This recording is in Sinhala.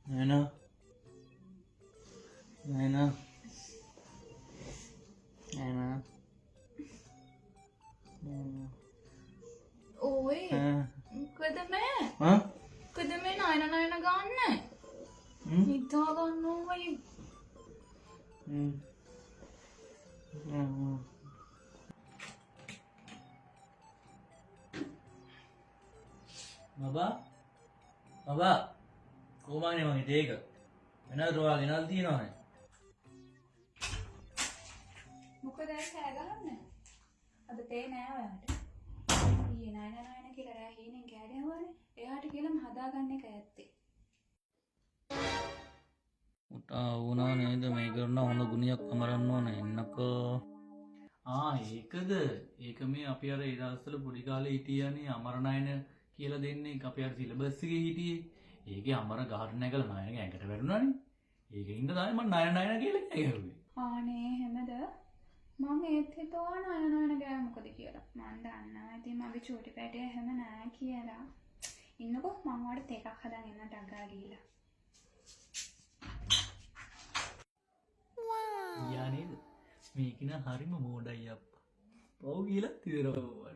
Nana. Nana. Nana. Oi. මොකද මේ? Hah? මොකද මේ නයන ගන්න? හිතා ගන්න ඕයි. Baba? Baba? කොහොමනේ මගේ තේක? වෙනද රෝවා ගෙනල් තියනවනේ. මොකද කෑ ගහන්නේ? අද තේ නෑ ඔයාට. ඊයේ නයන කියලා රෑ හීනෙන් කෑ ගැහුවානේ. එයාට කියලාම හදාගන්න එක ඇත්තේ. උටා වුණා නේද මේ කරන හොඳ ගුණයක් අමරන්න ඕනේ එන්නකෝ. ඒකද? ඒක මේ අපි අර ඒ දවස්වල පොඩි කාලේ හිටියානේ අමරණයන කියලා දෙන්නේ අපි අර සිලබස් එකේ හිටියේ. ඒකේ අමර ගහට නැගලා නයනගේ ඇඟට වැටුණානේ. ඒකින්ද තමයි මම නයන කියලා ගැහුවේ. ආනේ හැමද? මම ඒත් හිතුවා නයන ගෑ මොකද කියලා. මම දන්නවා ඉතින් මගේ චූටි පැටිය හැම නෑ කියලා. ඉන්නකෝ මම වඩ තේකක් හදන් එන්න ටග්ගා ගිහිලා. යා නේද? මේක නා හරිම මෝඩයි අප්පා. පව් කියලා තියනවා.